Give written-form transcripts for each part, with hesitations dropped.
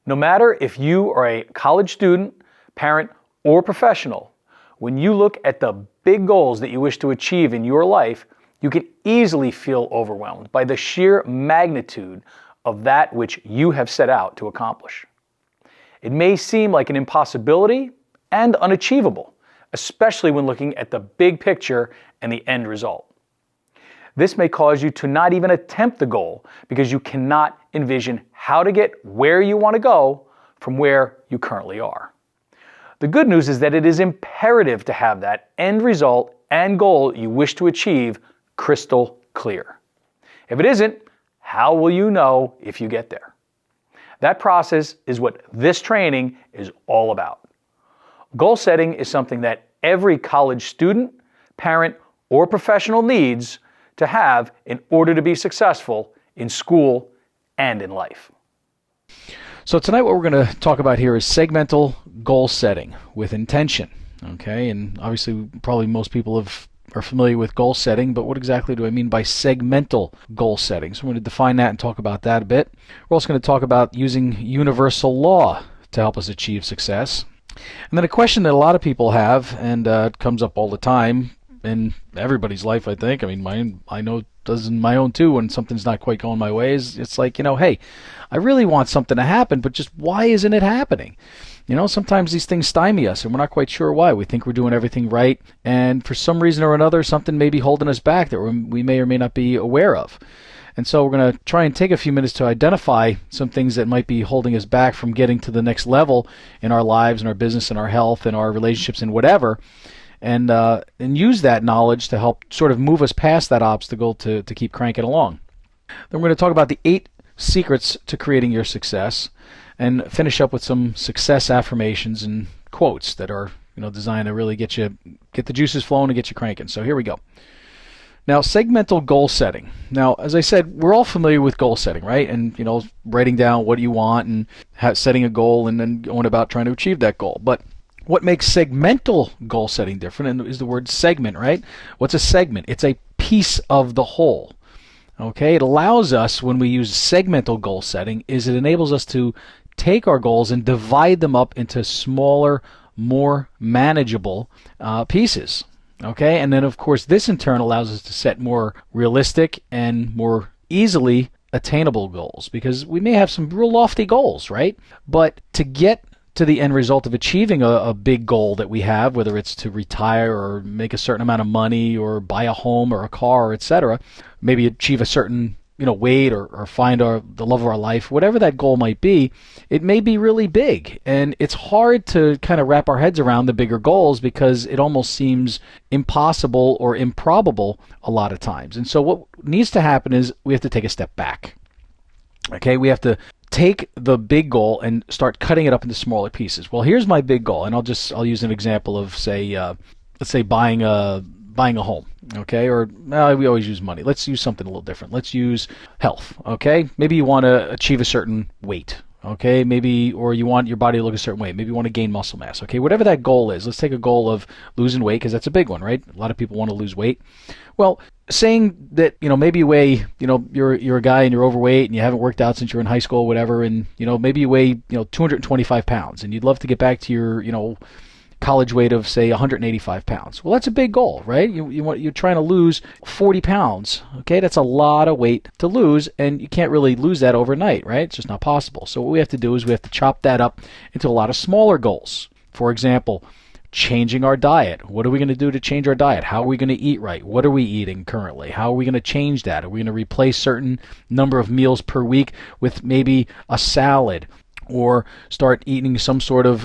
No matter if you are a college student, parent, or professional, when you look at the big goals that you wish to achieve in your life, you can easily feel overwhelmed by the sheer magnitude of that which you have set out to accomplish. It may seem like an impossibility and unachievable, especially when looking at the big picture and the end result. This may cause you to not even attempt the goal because you cannot envision how to get where you want to go from where you currently are. The good news is that it is imperative to have that end result and goal you wish to achieve crystal clear. If it isn't, how will you know if you get there? That process is what this training is all about. Goal setting is something that every college student, parent, or professional needs to have in order to be successful in school and in life. So tonight what we're going to talk about here is segmental goal setting with intention. Okay, and obviously probably most people are familiar with goal setting, but what exactly do I mean by segmental goal setting? So I'm going to define that and talk about that a bit. We're also going to talk about using universal law to help us achieve success. And then a question that a lot of people have, and it comes up all the time in everybody's life, I think. I mean, I know it does in my own too when something's not quite going my way. It's like, hey, I really want something to happen, but just why isn't it happening? Sometimes these things stymie us and we're not quite sure why. We think we're doing everything right, and for some reason or another, something may be holding us back that we may or may not be aware of. And so we're going to try and take a few minutes to identify some things that might be holding us back from getting to the next level in our lives, in our business, in our health, in our relationships, and whatever, and use that knowledge to help sort of move us past that obstacle to keep cranking along. Then we're going to talk about the 8 secrets to creating your success, and finish up with some success affirmations and quotes that are designed to really get the juices flowing and get you cranking. So here we go. Now, segmental goal setting. Now, as I said, we're all familiar with goal setting, right? And writing down what you want and setting a goal and then going about trying to achieve that goal. But what makes segmental goal setting different is the word segment, right? What's a segment? It's a piece of the whole. Okay, it allows us, when we use segmental goal setting, it enables us to take our goals and divide them up into smaller, more manageable pieces. Okay, and then of course this in turn allows us to set more realistic and more easily attainable goals, because we may have some real lofty goals, right? But to get to the end result of achieving a big goal that we have, whether it's to retire or make a certain amount of money or buy a home or a car, etc., maybe achieve a certain weight or find the love of our life, whatever that goal might be, it may be really big. And it's hard to kind of wrap our heads around the bigger goals because it almost seems impossible or improbable a lot of times. And so what needs to happen is we have to take a step back. Okay, we have to take the big goal and start cutting it up into smaller pieces. Well, here's my big goal, and I'll use an example of, say, let's say buying a home, okay? Or we always use money. Let's use something a little different. Let's use health, okay? Maybe you want to achieve a certain weight, okay? Or you want your body to look a certain way. Maybe you want to gain muscle mass, okay? Whatever that goal is, let's take a goal of losing weight, because that's a big one, right? A lot of people want to lose weight. Well, saying that, maybe you weigh, you're a guy and you're overweight and you haven't worked out since you were in high school or whatever, and, maybe you weigh, 225 pounds and you'd love to get back to your, college weight of, say, 185 pounds. Well, that's a big goal, right? You're trying to lose 40 pounds, okay? That's a lot of weight to lose, and you can't really lose that overnight, right? It's just not possible. So what we have to do is we have to chop that up into a lot of smaller goals. For example, changing our diet. What are we going to do to change our diet? How are we going to eat right? What are we eating currently? How are we going to change that? Are we going to replace certain number of meals per week with maybe a salad? Or start eating some sort of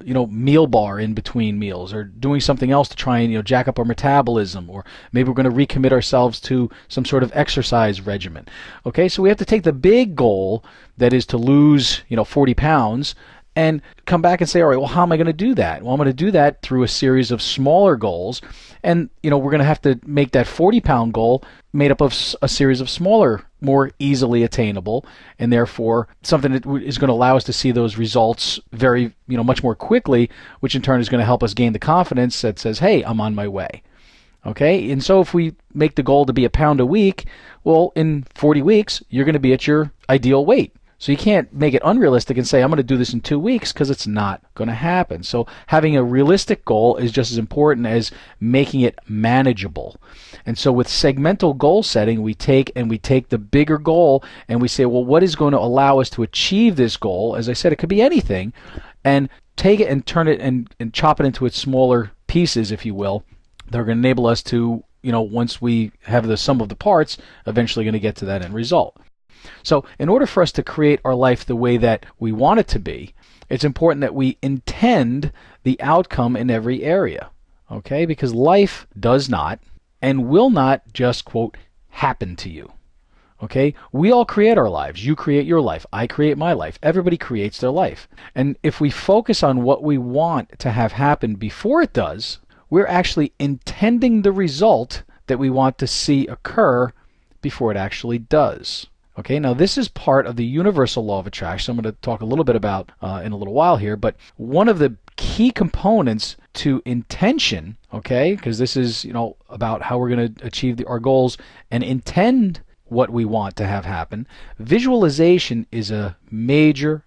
meal bar in between meals, or doing something else to try and jack up our metabolism, or maybe we're going to recommit ourselves to some sort of exercise regimen. Okay, so we have to take the big goal, that is to lose 40 pounds, and come back and say, all right, well, how am I going to do that? Well, I'm going to do that through a series of smaller goals, and we're going to have to make that 40-pound goal made up of a series of smaller, more easily attainable, and therefore something that is going to allow us to see those results very, much more quickly, which in turn is going to help us gain the confidence that says, hey, I'm on my way. Okay, and so if we make the goal to be a pound a week, well, in 40 weeks, you're going to be at your ideal weight. So you can't make it unrealistic and say, I'm going to do this in 2 weeks, because it's not going to happen. So having a realistic goal is just as important as making it manageable. And so with segmental goal setting, we take the bigger goal and we say, well, what is going to allow us to achieve this goal? As I said, it could be anything, and take it and turn it and chop it into its smaller pieces, if you will. They're going to enable us to, once we have the sum of the parts, eventually going to get to that end result. So in order for us to create our life the way that we want it to be, it's important that we intend the outcome in every area, okay? Because life does not and will not just, quote, happen to you, okay? We all create our lives. You create your life. I create my life. Everybody creates their life. And if we focus on what we want to have happen before it does, we're actually intending the result that we want to see occur before it actually does. Okay, now this is part of the universal law of attraction. I'm going to talk a little bit about in a little while here, but one of the key components to intention, okay, because this is, about how we're going to achieve our goals and intend what we want to have happen. Visualization is a major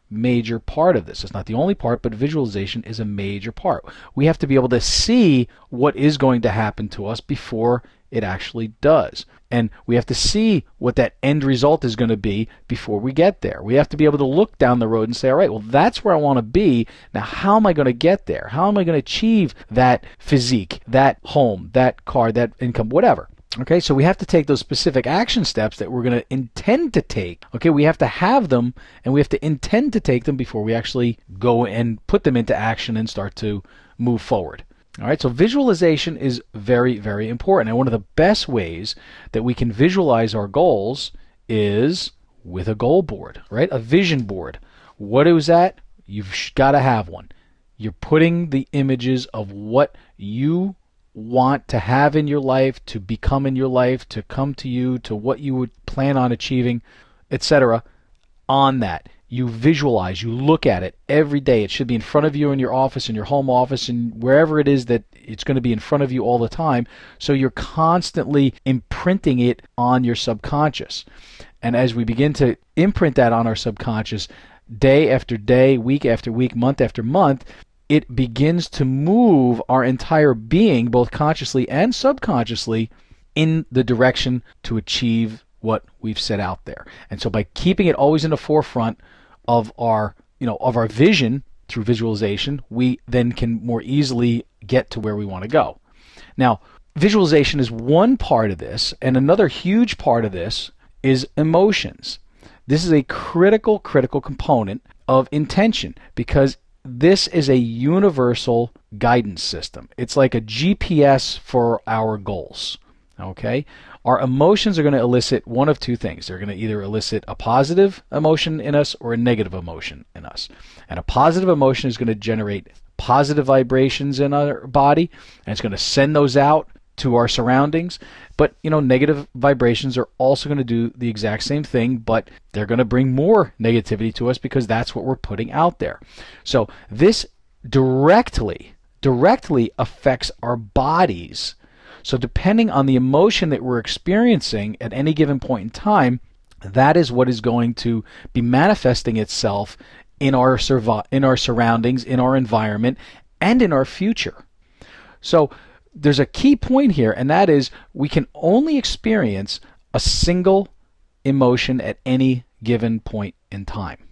part of this. It's not the only part, but visualization is a major part. We have to be able to see what is going to happen to us before it actually does. And we have to see what that end result is going to be before we get there. We have to be able to look down the road and say, all right, well, that's where I want to be. Now, how am I going to get there? How am I going to achieve that physique, that home, that car, that income, whatever? Okay, so we have to take those specific action steps that we're going to intend to take. Okay, we have to have them, and we have to intend to take them before we actually go and put them into action and start to move forward. All right, so visualization is very, very important. And one of the best ways that we can visualize our goals is with a goal board, right? A vision board. What is that? You've got to have one. You're putting the images of what you want to have in your life, to become in your life, to come to you, to what you would plan on achieving, etc. on that. You visualize, you look at it every day. It should be in front of you in your office, in your home office, and wherever it is that it's going to be in front of you all the time. So you're constantly imprinting it on your subconscious. And as we begin to imprint that on our subconscious, day after day, week after week, month after month, it begins to move our entire being, both consciously and subconsciously, in the direction to achieve what we've set out there. And so by keeping it always in the forefront of our vision through visualization, we then can more easily get to where we want to go. Now, visualization is one part of this, and another huge part of this is emotions. This is a critical component of intention, because this is a universal guidance system. It's like a GPS for our goals. Okay? Our emotions are going to elicit one of two things. They're going to either elicit a positive emotion in us or a negative emotion in us. And a positive emotion is going to generate positive vibrations in our body, and it's going to send those out to our surroundings. But, negative vibrations are also going to do the exact same thing, but they're going to bring more negativity to us because that's what we're putting out there. So this directly affects our bodies. So depending on the emotion that we're experiencing at any given point in time, that is what is going to be manifesting itself in our surroundings, in our environment, and in our future. So there's a key point here, and that is we can only experience a single emotion at any given point in time.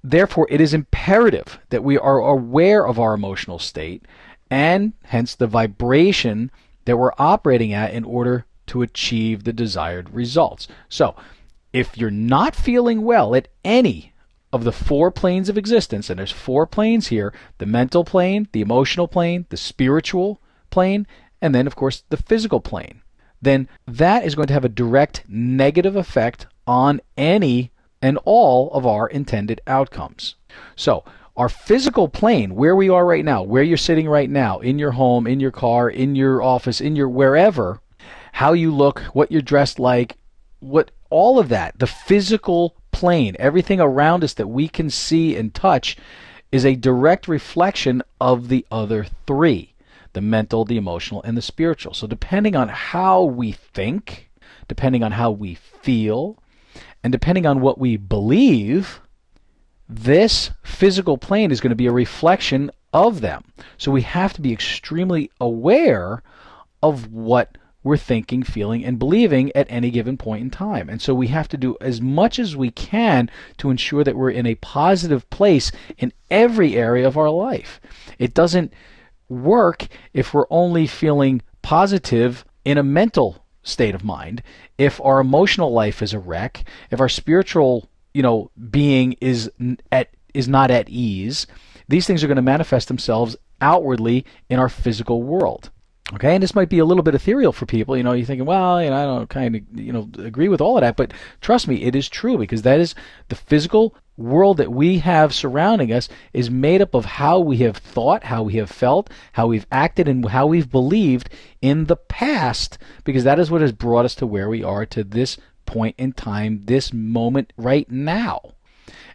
Therefore, it is imperative that we are aware of our emotional state and hence the vibration that we're operating at in order to achieve the desired results. So, if you're not feeling well at any of the 4 planes of existence, and there's 4 planes here, the mental plane, the emotional plane, the spiritual plane, and then, of course, the physical plane, then that is going to have a direct negative effect on any and all of our intended outcomes. So, our physical plane, where we are right now, where you're sitting right now, in your home, in your car, in your office, in your wherever, how you look, what you're dressed like, all of that, the physical plane, everything around us that we can see and touch, is a direct reflection of the other 3, the mental, the emotional, and the spiritual. So depending on how we think, depending on how we feel, and depending on what we believe, this physical plane is going to be a reflection of them. So we have to be extremely aware of what we're thinking, feeling, and believing at any given point in time. And so we have to do as much as we can to ensure that we're in a positive place in every area of our life. It doesn't work if we're only feeling positive in a mental state of mind, if our emotional life is a wreck, if our spiritual, being is not at ease. These things are going to manifest themselves outwardly in our physical world. Okay, and this might be a little bit ethereal for people. You're thinking, well, I don't kind of, agree with all of that, but trust me, it is true, because that is the physical world that we have surrounding us is made up of how we have thought, how we have felt, how we've acted, and how we've believed in the past, because that is what has brought us to where we are, to this point in time, this moment right now.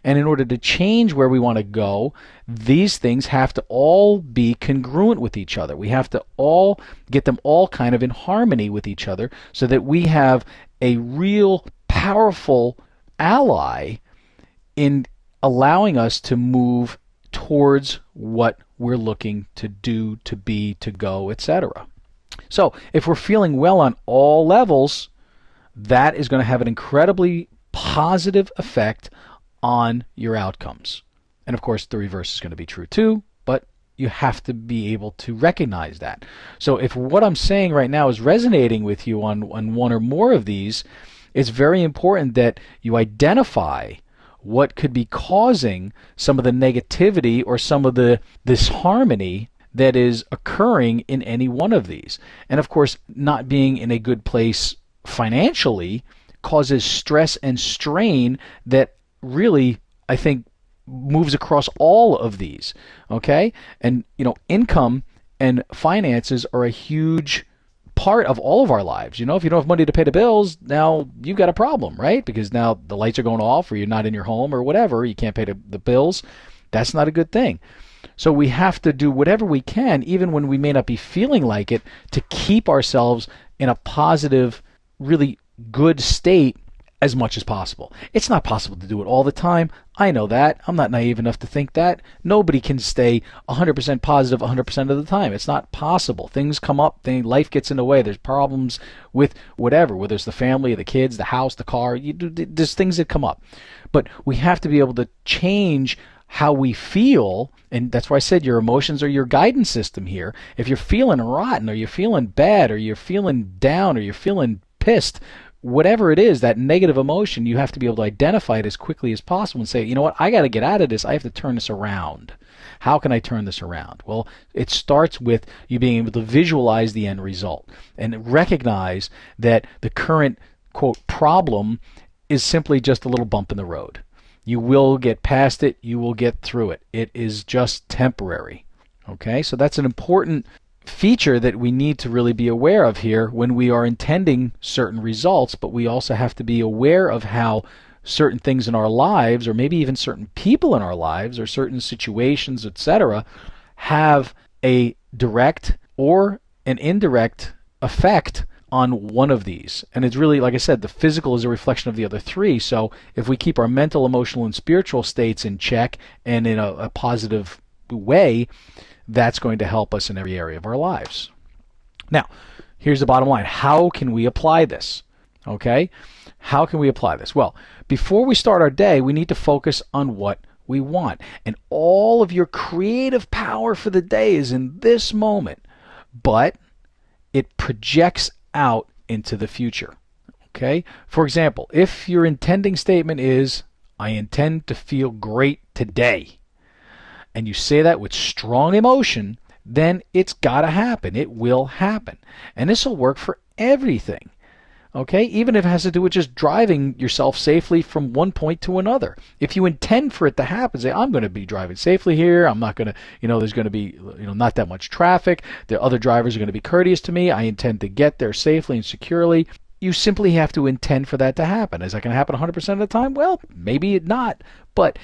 And in order to change where we want to go, these things have to all be congruent with each other. We have to all get them all kind of in harmony with each other so that we have a real powerful ally in allowing us to move towards what we're looking to do, to be, to go, etc. So if we're feeling well on all levels, that is going to have an incredibly positive effect on your outcomes. And of course, the reverse is going to be true too, but you have to be able to recognize that. So if what I'm saying right now is resonating with you on one or more of these, it's very important that you identify what could be causing some of the negativity or some of the disharmony that is occurring in any one of these. And of course, not being in a good place financially causes stress and strain that really, I think, moves across all of these. Okay? And, income and finances are a huge part of all of our lives. If you don't have money to pay the bills, now you've got a problem, right? Because now the lights are going off, or you're not in your home, or whatever. You can't pay the bills. That's not a good thing. So we have to do whatever we can, even when we may not be feeling like it, to keep ourselves in a positive, really good state as much as possible. It's not possible to do it all the time. I know that. I'm not naive enough to think that. Nobody can stay 100% positive 100% of the time. It's not possible. Things come up. Life gets in the way. There's problems with whatever, whether it's the family, the kids, the house, the car. There's things that come up. But we have to be able to change how we feel, and that's why I said your emotions are your guidance system here. If you're feeling rotten, or you're feeling bad, or you're feeling down, or you're feeling pissed, whatever it is, that negative emotion, you have to be able to identify it as quickly as possible and say, you know what, I got to get out of this. I have to turn this around. How can I turn this around? Well, it starts with you being able to visualize the end result and recognize that the current, quote, problem is simply just a little bump in the road. You will get past it. You will get through it. It is just temporary. Okay, so that's an important feature that we need to really be aware of here when we are intending certain results, but we also have to be aware of how certain things in our lives, or maybe even certain people in our lives, or certain situations, etc., have a direct or an indirect effect on one of these. And it's really, like I said, the physical is a reflection of the other three. So if we keep our mental, emotional, and spiritual states in check and in a positive way, that's going to help us in every area of our lives. Now, here's the bottom line. How can we apply this? Okay? How can we apply this? Well, before we start our day, we need to focus on what we want. And all of your creative power for the day is in this moment, but it projects out into the future. Okay? For example, if your intending statement is, I intend to feel great today, and you say that with strong emotion, then it's got to happen. It will happen. And this will work for everything. Okay? Even if it has to do with just driving yourself safely from one point to another. If you intend for it to happen, say, I'm going to be driving safely here. I'm not going to, there's going to be, not that much traffic. The other drivers are going to be courteous to me. I intend to get there safely and securely. You simply have to intend for that to happen. Is that going to happen 100% of the time? Well, maybe not. But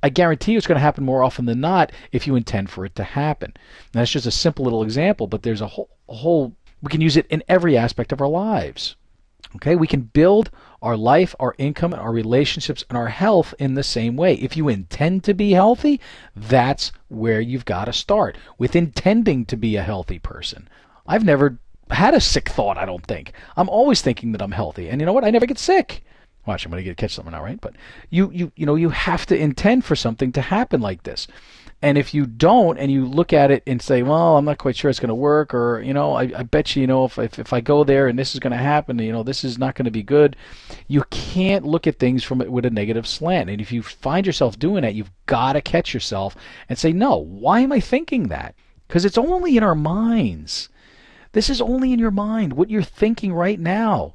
I guarantee you it's going to happen more often than not if you intend for it to happen. And that's just a simple little example, but there's a whole, we can use it in every aspect of our lives. Okay, we can build our life, our income, our relationships, and our health in the same way. If you intend to be healthy, that's where you've got to start, with intending to be a healthy person. I've never had a sick thought, I don't think. I'm always thinking that I'm healthy. And you know what? I never get sick. Watch, I'm going to catch something now, right? But you have to intend for something to happen like this. And if you don't, and you look at it and say, well, I'm not quite sure it's going to work, or, I bet you, if I go there and this is going to happen, this is not going to be good, you can't look at things with a negative slant. And if you find yourself doing that, you've got to catch yourself and say, no, why am I thinking that? Because it's only in our minds. This is only in your mind, what you're thinking right now.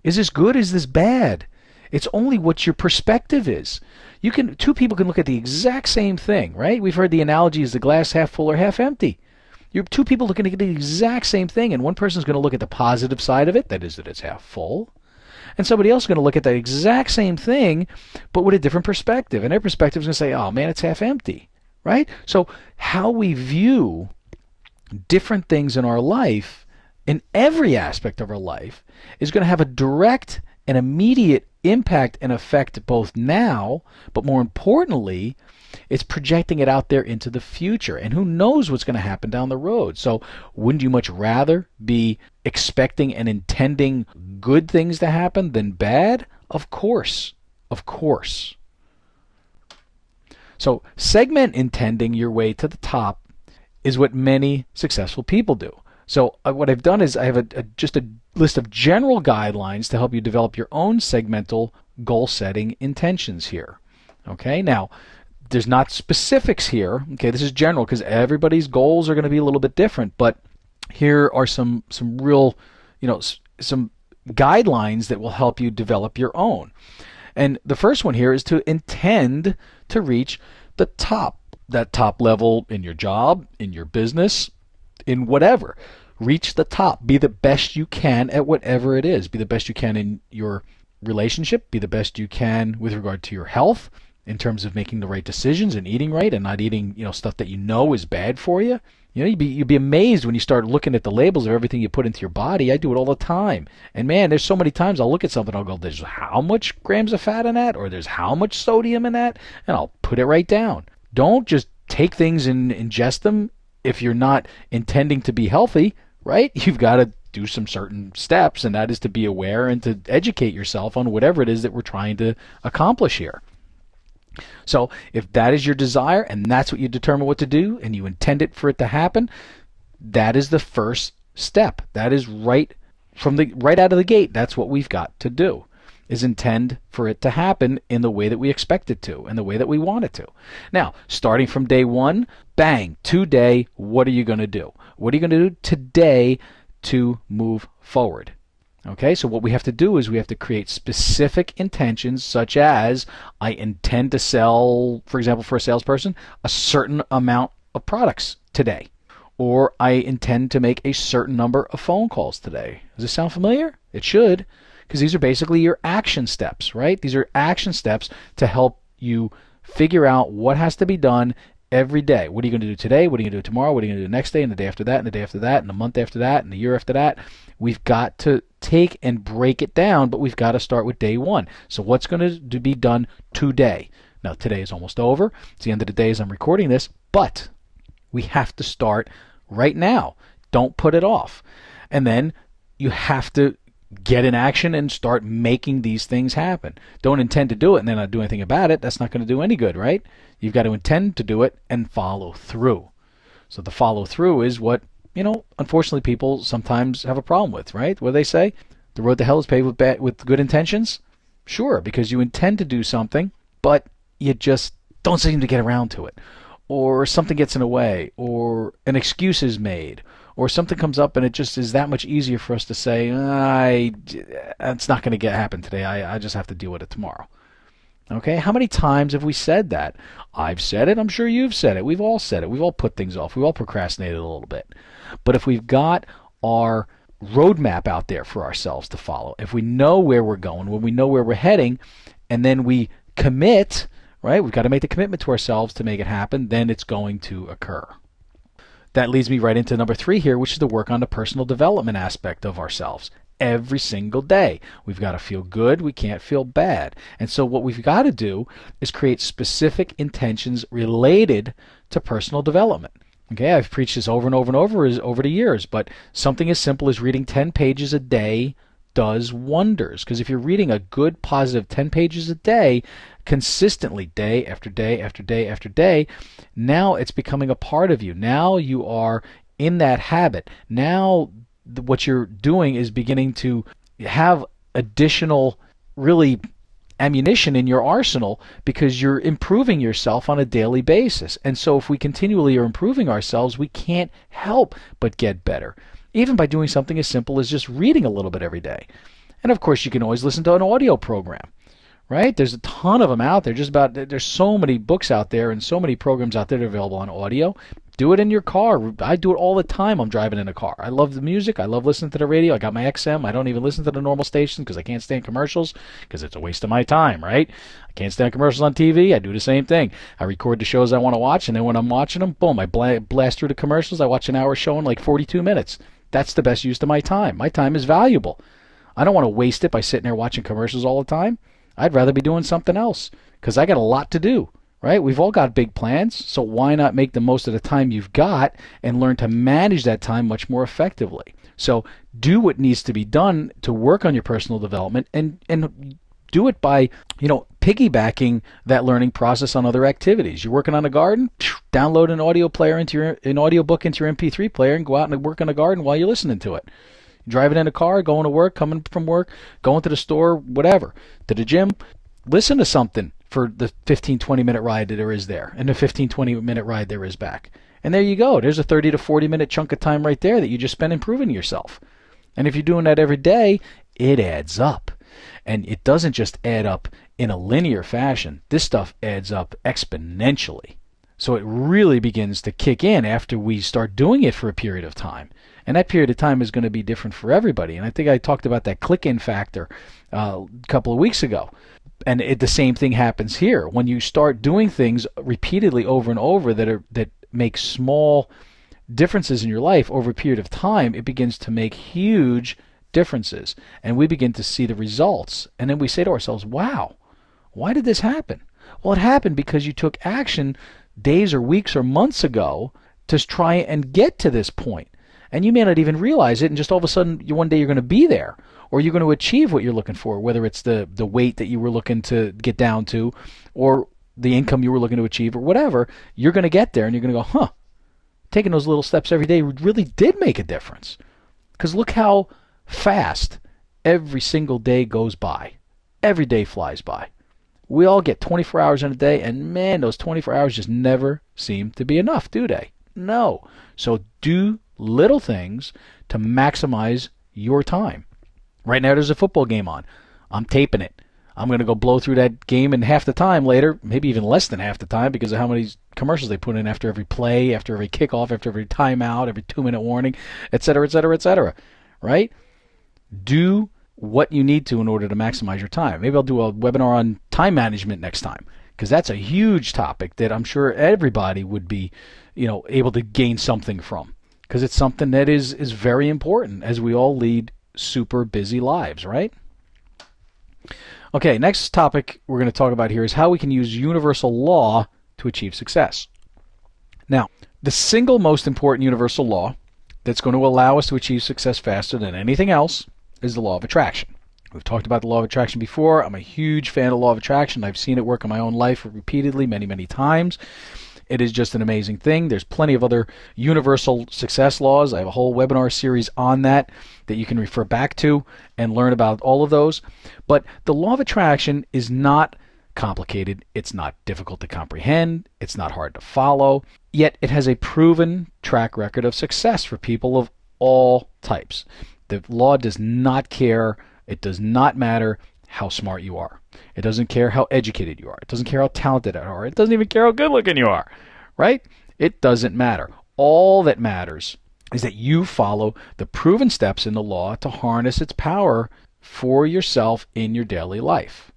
Is this good? Is this bad? It's only what your perspective is. Two people can look at the exact same thing, right? We've heard the analogy is the glass half full or half empty. You're two people looking at the exact same thing, and one person's going to look at the positive side of it, that is that it's half full, and somebody else is going to look at the exact same thing, but with a different perspective, and their perspective is going to say, oh man, it's half empty, right? So how we view different things in our life, in every aspect of our life, is going to have a direct and immediate impact and effect both now, but more importantly, it's projecting it out there into the future. And who knows what's going to happen down the road. So wouldn't you much rather be expecting and intending good things to happen than bad? Of course. Of course. So segment intending your way to the top is what many successful people do. So what I've done is I have just a list of general guidelines to help you develop your own segmental goal setting intentions here. Okay, now there's not specifics here. Okay, this is general because everybody's goals are going to be a little bit different, but here are some real, some guidelines that will help you develop your own. And the first one here is to intend to reach the top, that top level in your job, in your business, in whatever. Reach the top. Be the best you can at whatever it is. Be the best you can in your relationship. Be the best you can with regard to your health, in terms of making the right decisions and eating right and not eating, stuff that is bad for you. You'd be amazed when you start looking at the labels of everything you put into your body. I do it all the time. And man, there's so many times I'll look at something, I'll go, there's how much grams of fat in that, or there's how much sodium in that, and I'll put it right down. Don't just take things and ingest them if you're not intending to be healthy, right? You've got to do some certain steps, and that is to be aware and to educate yourself on whatever it is that we're trying to accomplish here. So if that is your desire and that's what you determine what to do and you intend it for it to happen, that is the first step. That is right out of the gate. That's what we've got to do, is intend for it to happen in the way that we expect it to and the way that we want it to. Now, starting from day one, bang, today, what are you going to do? What are you going to do today to move forward? Okay, so what we have to do is we have to create specific intentions, such as I intend to sell, for example, for a salesperson, a certain amount of products today. Or I intend to make a certain number of phone calls today. Does this sound familiar? It should, because these are basically your action steps, right? These are action steps to help you figure out what has to be done every day. What are you going to do today? What are you going to do tomorrow? What are you going to do the next day, and the day after that, and the day after that, and the month after that, and the year after that? We've got to take and break it down, but we've got to start with day one. So what's going to be done today? Now, today is almost over. It's the end of the day as I'm recording this, but we have to start right now. Don't put it off. And then you have to get in action and start making these things happen. Don't intend to do it and then not do anything about it. That's not going to do any good, right? You've got to intend to do it and follow through. So the follow through is what, unfortunately people sometimes have a problem with, right? What do they say? The road to hell is paved with good intentions? Sure, because you intend to do something, but you just don't seem to get around to it. Or something gets in the way, or an excuse is made, or something comes up and it just is that much easier for us to say, it's not going to happen today. I just have to deal with it tomorrow. Okay, how many times have we said that? I've said it. I'm sure you've said it. We've all said it. We've all put things off. We've all procrastinated a little bit. But if we've got our roadmap out there for ourselves to follow, if we know where we're going, when we know where we're heading, and then we commit, right? We've got to make the commitment to ourselves to make it happen, then it's going to occur. That leads me right into number 3 here, which is to work on the personal development aspect of ourselves. every single day. We've got to feel good. We can't feel bad. And so what we've got to do is create specific intentions related to personal development. Okay, I've preached this over and over and over the years, but something as simple as reading 10 pages a day does wonders. Because if you're reading a good, positive 10 pages a day, consistently, day after day after day after day, now it's becoming a part of you. Now you are in that habit. Now what you're doing is beginning to have additional, really, ammunition in your arsenal because you're improving yourself on a daily basis. And so if we continually are improving ourselves, we can't help but get better, even by doing something as simple as just reading a little bit every day. And of course, you can always listen to an audio program, right? There's a ton of them out there. There's so many books out there and so many programs out there that are available on audio. Do it in your car. I do it all the time. I'm driving in a car. I love the music. I love listening to the radio. I got my XM. I don't even listen to the normal stations because I can't stand commercials because it's a waste of my time, right? I can't stand commercials on TV. I do the same thing. I record the shows I want to watch, and then when I'm watching them, boom, I blast through the commercials. I watch an hour show in like 42 minutes. That's the best use of my time. My time is valuable. I don't want to waste it by sitting there watching commercials all the time. I'd rather be doing something else because I got a lot to do. Right? We've all got big plans, so why not make the most of the time you've got and learn to manage that time much more effectively? So do what needs to be done to work on your personal development and do it by, piggybacking that learning process on other activities. You're working on a garden, download an audio player an audiobook into your MP3 player and go out and work on the garden while you're listening to it. Driving in a car, going to work, coming from work, going to the store, whatever, to the gym, listen to something for the 15-20 minute ride that there is there and the 15-20 minute ride there is back. And there you go. There's a 30 to 40 minute chunk of time right there that you just spend improving yourself. And if you're doing that every day, it adds up. And it doesn't just add up in a linear fashion. This stuff adds up exponentially. So it really begins to kick in after we start doing it for a period of time. And that period of time is going to be different for everybody. And I think I talked about that click-in factor a couple of weeks ago. And the same thing happens here. When you start doing things repeatedly over and over that make small differences in your life over a period of time, it begins to make huge differences. And we begin to see the results. And then we say to ourselves, wow, why did this happen? Well, it happened because you took action days or weeks or months ago to try and get to this point. And you may not even realize it, and just all of a sudden, one day you're going to be there. Or you're going to achieve what you're looking for, whether it's the weight that you were looking to get down to or the income you were looking to achieve or whatever. You're going to get there and you're going to go, taking those little steps every day really did make a difference. Because look how fast every single day goes by. Every day flies by. We all get 24 hours in a day, and man, those 24 hours just never seem to be enough, do they? No. So do little things to maximize your time. Right now there's a football game on. I'm taping it. I'm going to go blow through that game in half the time later, maybe even less than half the time because of how many commercials they put in after every play, after every kickoff, after every timeout, every 2-minute warning, etc., etc., etc. Right? Do what you need to in order to maximize your time. Maybe I'll do a webinar on time management next time because that's a huge topic that I'm sure everybody would be, able to gain something from because it's something that is very important as we all lead super busy lives, right? Okay, next topic we're going to talk about here is how we can use universal law to achieve success. Now, the single most important universal law that's going to allow us to achieve success faster than anything else is the law of attraction. We've talked about the law of attraction before. I'm a huge fan of the law of attraction. I've seen it work in my own life repeatedly, many, many times. It is just an amazing thing. There's plenty of other universal success laws. I have a whole webinar series on that you can refer back to and learn about all of those. But the law of attraction is not complicated. It's not difficult to comprehend. It's not hard to follow. Yet it has a proven track record of success for people of all types. The law does not care. It does not matter how smart you are. It doesn't care how educated you are. It doesn't care how talented you are. It doesn't even care how good looking you are, right? It doesn't matter. All that matters is that you follow the proven steps in the law to harness its power for yourself in your daily life.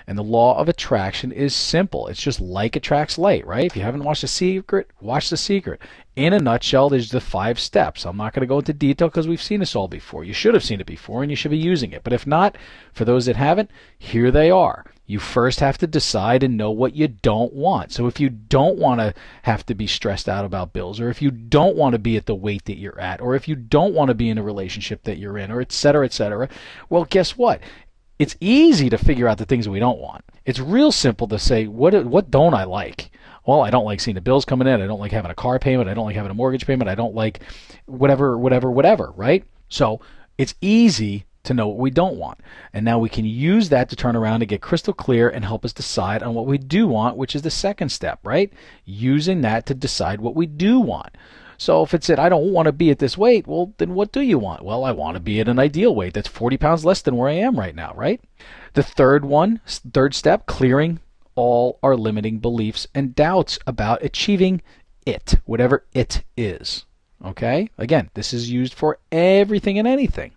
And the law of attraction is simple. It's just like attracts like, right? If you haven't watched The Secret, watch The Secret. In a nutshell, there's the 5 steps. I'm not going to go into detail because we've seen this all before. You should have seen it before and you should be using it. But if not, for those that haven't, here they are. You first have to decide and know what you don't want. So if you don't want to have to be stressed out about bills, or if you don't want to be at the weight that you're at, or if you don't want to be in a relationship that you're in, or et cetera, well, guess what? It's easy to figure out the things we don't want. It's real simple to say, what don't I like? Well, I don't like seeing the bills coming in. I don't like having a car payment. I don't like having a mortgage payment. I don't like whatever, right? So it's easy to know what we don't want. And now we can use that to turn around and get crystal clear and help us decide on what we do want, which is the second step, right? Using that to decide what we do want. So if it said, I don't want to be at this weight, well, then what do you want? Well, I want to be at an ideal weight that's 40 pounds less than where I am right now, right? The third step, clearing all our limiting beliefs and doubts about achieving it, whatever it is. Okay? Again, this is used for everything and anything.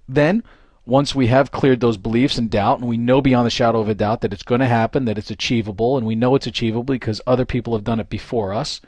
Then, once we have cleared those beliefs and doubt, and we know beyond the shadow of a doubt that it's going to happen, that it's achievable, and we know it's achievable because other people have done it before us,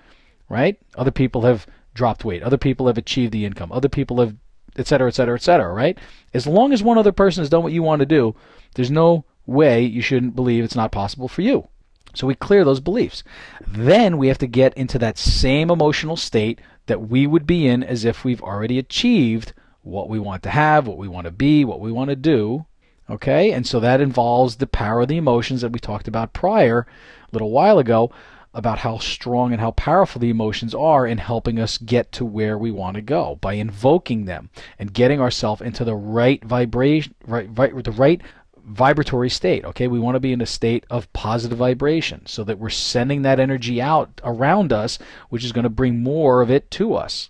right? Other people have dropped weight. Other people have achieved the income. Other people have, et cetera, right? As long as one other person has done what you want to do, there's no way you shouldn't believe it's not possible for you. So we clear those beliefs. Then we have to get into that same emotional state that we would be in as if we've already achieved what we want to have, what we want to be, what we want to do. Okay? And so that involves the power of the emotions that we talked about prior, a little while ago, about how strong and how powerful the emotions are in helping us get to where we want to go by invoking them and getting ourselves into the right vibration, the right vibratory state. Okay, we want to be in a state of positive vibration so that we're sending that energy out around us, which is going to bring more of it to us.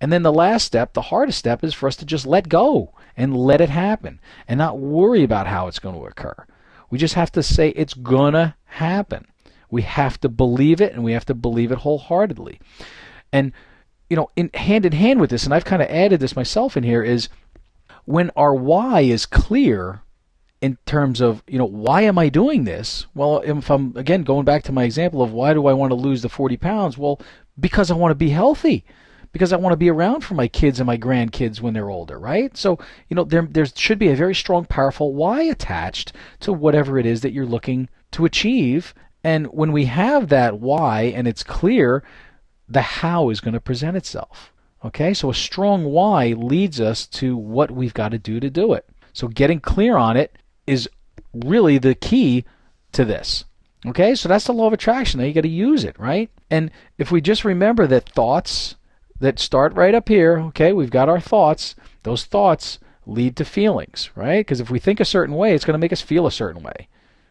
And then the last step, the hardest step, is for us to just let go and let it happen and not worry about how it's going to occur. We just have to say it's going to happen. We have to believe it, and we have to believe it wholeheartedly. And, in hand with this, and I've kind of added this myself in here, is when our why is clear in terms of, why am I doing this? Well, if I'm, again, going back to my example of why do I want to lose the 40 pounds? Well, because I want to be healthy. Because I want to be around for my kids and my grandkids when they're older, right? So, there should be a very strong, powerful why attached to whatever it is that you're looking to achieve. And when we have that why and it's clear, the how is going to present itself. Okay? So a strong why leads us to what we've got to do it. So getting clear on it is really the key to this. Okay? So that's the law of attraction. Now you got to use it, right? And if we just remember that thoughts that start right up here, okay, we've got our thoughts. Those thoughts lead to feelings, right? Because if we think a certain way, it's going to make us feel a certain way,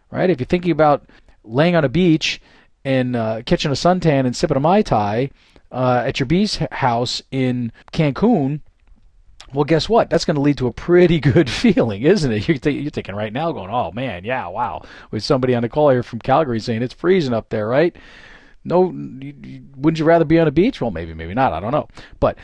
right? If you're thinking about laying on a beach and catching a suntan and sipping a Mai Tai at your beach house in Cancun, well, guess what? That's going to lead to a pretty good feeling, isn't it? You're thinking right now going, oh, man, yeah, wow. With somebody on the call here from Calgary saying it's freezing up there, right? No, wouldn't you rather be on a beach? Well, maybe not. I don't know. But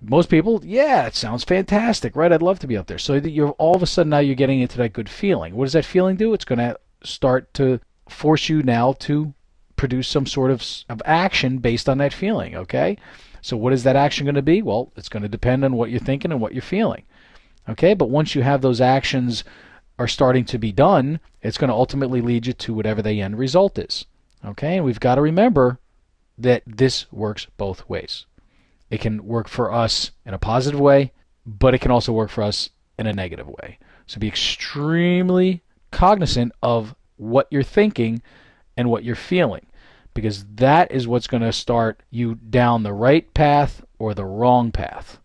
most people, yeah, it sounds fantastic, right? I'd love to be up there. So you're all of a sudden now you're getting into that good feeling. What does that feeling do? It's going to start to force you now to produce some sort of action based on that feeling, okay? So what is that action going to be? Well, it's going to depend on what you're thinking and what you're feeling, okay? But once you have those actions are starting to be done, it's going to ultimately lead you to whatever the end result is. Okay, and we've got to remember that this works both ways. It can work for us in a positive way, but it can also work for us in a negative way. So be extremely cognizant of what you're thinking and what you're feeling, because that is what's going to start you down the right path or the wrong path.